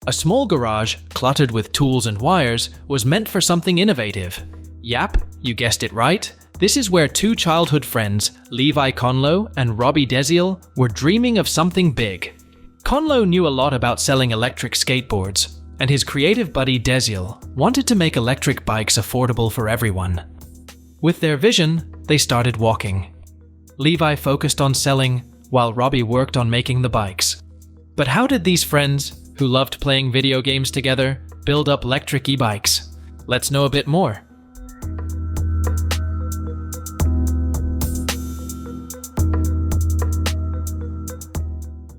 A small garage, cluttered with tools and wires, was meant for something innovative. Yap, you guessed it right. This is where two childhood friends, Levi Conlow and Robbie Desiel, were dreaming of something big. Conlow knew a lot about selling electric skateboards, and his creative buddy Desiel wanted to make electric bikes affordable for everyone. With their vision, they started walking. Levi focused on selling, while Robbie worked on making the bikes. But how did these friends, who loved playing video games together, build up Lectric e-bikes? Let's know a bit more.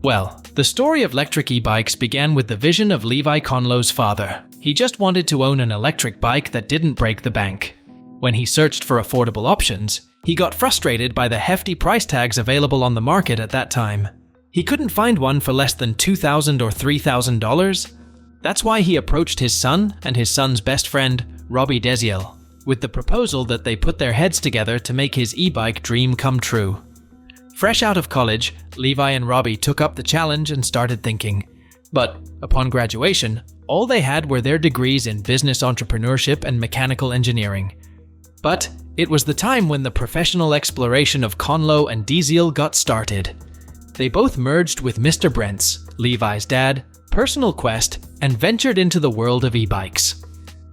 Well, the story of Lectric e-bikes began with the vision of Levi Conlow's father. He just wanted to own an electric bike that didn't break the bank. When he searched for affordable options, he got frustrated by the hefty price tags available on the market at that time. He couldn't find one for less than $2,000 or $3,000. That's why he approached his son and his son's best friend, Robbie Desiel, with the proposal that they put their heads together to make his e-bike dream come true. Fresh out of college, Levi and Robbie took up the challenge and started thinking. But upon graduation, all they had were their degrees in business entrepreneurship and mechanical engineering. But it was the time when the professional exploration of Conlow and Desiel got started. They both merged with Mr. Brent's, Levi's dad, personal quest and ventured into the world of e-bikes.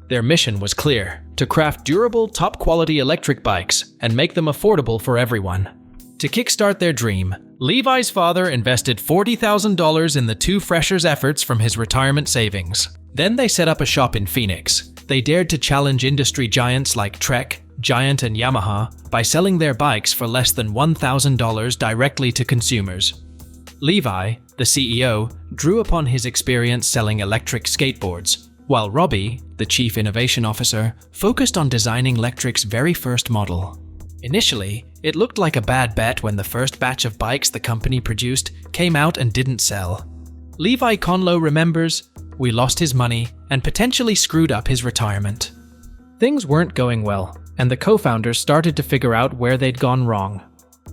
Their mission was clear: to craft durable, top-quality electric bikes and make them affordable for everyone. To kickstart their dream, Levi's father invested $40,000 in the two freshers' efforts from his retirement savings. Then they set up a shop in Phoenix. They dared to challenge industry giants like Trek, Giant, and Yamaha by selling their bikes for less than $1,000 directly to consumers. Levi, the CEO, drew upon his experience selling electric skateboards, while Robbie, the chief innovation officer, focused on designing Lectric's very first model. Initially, it looked like a bad bet when the first batch of bikes the company produced came out and didn't sell. Levi Conlow remembers, "We lost his money and potentially screwed up his retirement." Things weren't going well, and the co-founders started to figure out where they'd gone wrong.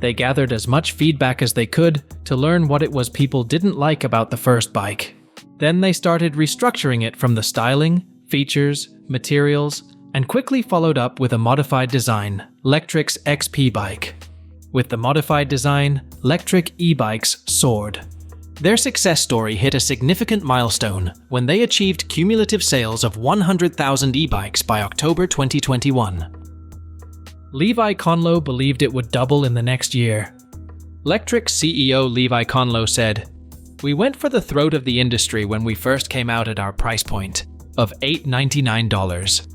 They gathered as much feedback as they could to learn what it was people didn't like about the first bike. Then they started restructuring it from the styling, features, materials, and quickly followed up with a modified design, Lectric's XP bike. With the modified design, Lectric e-bikes soared. Their success story hit a significant milestone when they achieved cumulative sales of 100,000 e-bikes by October 2021. Levi Conlow believed it would double in the next year. Lectric CEO Levi Conlow said, "We went for the throat of the industry when we first came out at our price point of $899.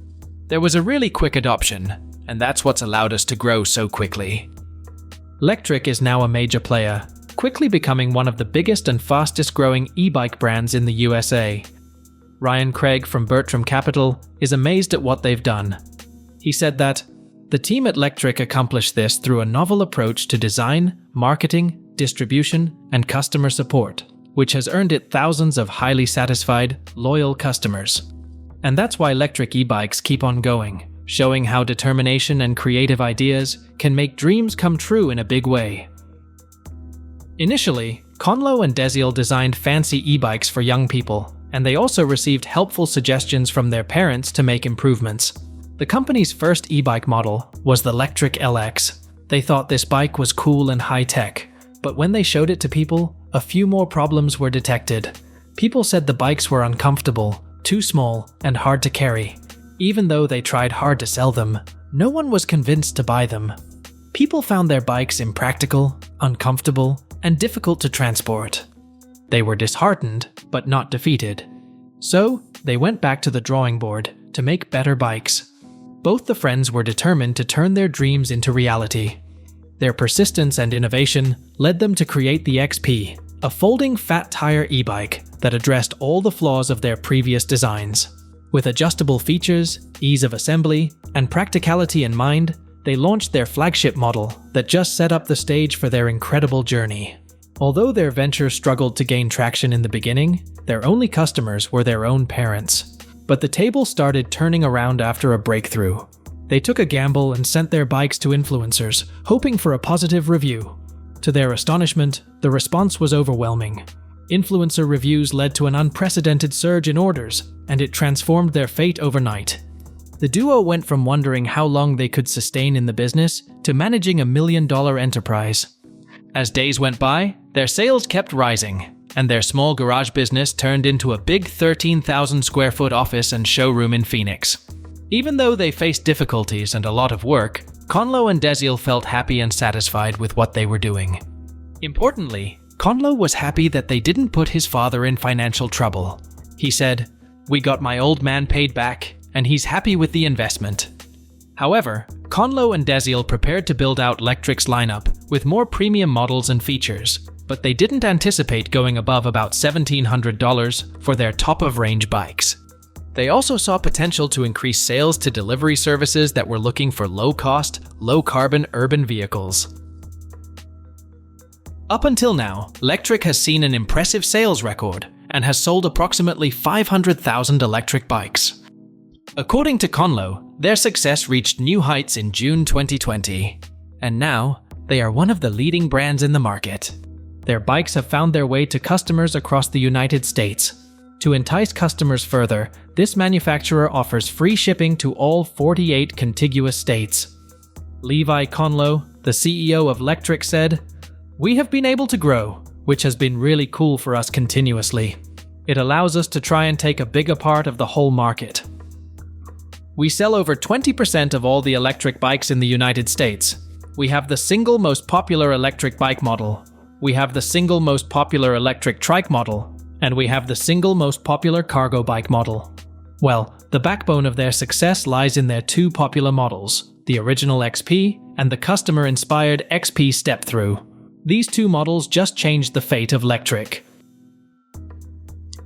There was a really quick adoption, and that's what's allowed us to grow so quickly." Lectric is now a major player, quickly becoming one of the biggest and fastest growing e-bike brands in the USA. Ryan Craig from Bertram Capital is amazed at what they've done. He said that, "The team at Lectric accomplished this through a novel approach to design, marketing, distribution, and customer support, which has earned it thousands of highly satisfied, loyal customers." And that's why Lectric e-bikes keep on going, showing how determination and creative ideas can make dreams come true in a big way. Initially, Conlow and Desiel designed fancy e-bikes for young people, and they also received helpful suggestions from their parents to make improvements. The company's first e-bike model was the Lectric LX. They thought this bike was cool and high-tech, but when they showed it to people, a few more problems were detected. People said the bikes were uncomfortable, too small, and hard to carry. Even though they tried hard to sell them, no one was convinced to buy them. People found their bikes impractical, uncomfortable, and difficult to transport. They were disheartened, but not defeated. So, they went back to the drawing board to make better bikes. Both the friends were determined to turn their dreams into reality. Their persistence and innovation led them to create the XP, a folding fat tire e-bike that addressed all the flaws of their previous designs. With adjustable features, ease of assembly, and practicality in mind, they launched their flagship model that just set up the stage for their incredible journey. Although their venture struggled to gain traction in the beginning, their only customers were their own parents. But the table started turning around after a breakthrough. They took a gamble and sent their bikes to influencers, hoping for a positive review. To their astonishment, the response was overwhelming. Influencer reviews led to an unprecedented surge in orders, and it transformed their fate overnight. The duo went from wondering how long they could sustain in the business to managing a $1 million enterprise. As days went by, their sales kept rising, and their small garage business turned into a big 13,000 square foot office and showroom in Phoenix. Even though they faced difficulties and a lot of work, Conlo and Desiel felt happy and satisfied with what they were doing. Importantly, Conlo was happy that they didn't put his father in financial trouble. He said, "We got my old man paid back, and he's happy with the investment." However, Conlo and Desiel prepared to build out Lectric's lineup with more premium models and features, but they didn't anticipate going above about $1,700 for their top-of-range bikes. They also saw potential to increase sales to delivery services that were looking for low-cost, low-carbon urban vehicles. Up until now, Lectric has seen an impressive sales record and has sold approximately 500,000 electric bikes. According to Conlo, their success reached new heights in June 2020, and now they are one of the leading brands in the market. Their bikes have found their way to customers across the United States. To entice customers further, this manufacturer offers free shipping to all 48 contiguous states. Levi Conlo, the CEO of Lectric, said, "We have been able to grow, which has been really cool for us continuously. It allows us to try and take a bigger part of the whole market. We sell over 20% of all the electric bikes in the United States. We have the single most popular electric bike model. We have the single most popular electric trike model. And we have the single most popular cargo bike model." Well, the backbone of their success lies in their two popular models, the original XP and the customer-inspired XP Step-Through. These two models just changed the fate of Lectric.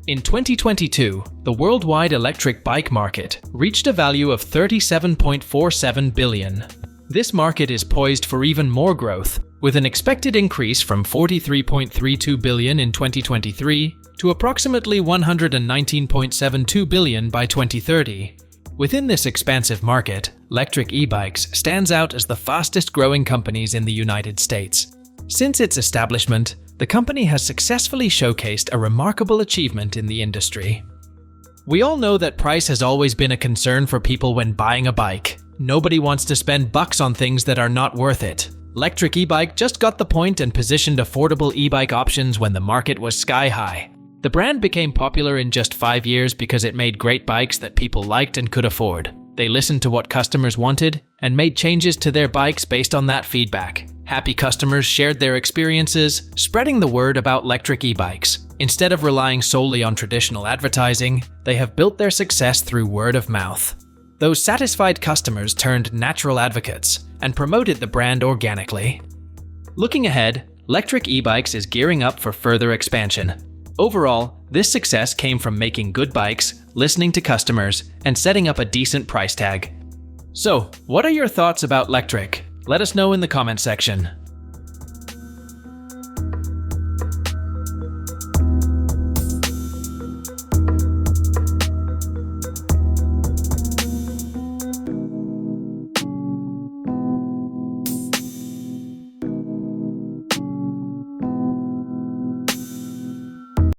In 2022, the worldwide electric bike market reached a value of $37.47 billion. This market is poised for even more growth, with an expected increase from $43.32 billion in 2023 to approximately $119.72 billion by 2030. Within this expansive market, Lectric eBikes stands out as the fastest growing companies in the United States. Since its establishment, the company has successfully showcased a remarkable achievement in the industry. We all know that price has always been a concern for people when buying a bike. Nobody wants to spend bucks on things that are not worth it. Lectric eBike just got the point and positioned affordable e-bike options when the market was sky high. The brand became popular in just 5 years because it made great bikes that people liked and could afford. They listened to what customers wanted and made changes to their bikes based on that feedback. Happy customers shared their experiences, spreading the word about Lectric eBikes. Instead of relying solely on traditional advertising, they have built their success through word of mouth. Those satisfied customers turned natural advocates and promoted the brand organically. Looking ahead, Lectric eBikes is gearing up for further expansion. Overall, this success came from making good bikes, listening to customers, and setting up a decent price tag. So, what are your thoughts about Lectric? Let us know in the comment section.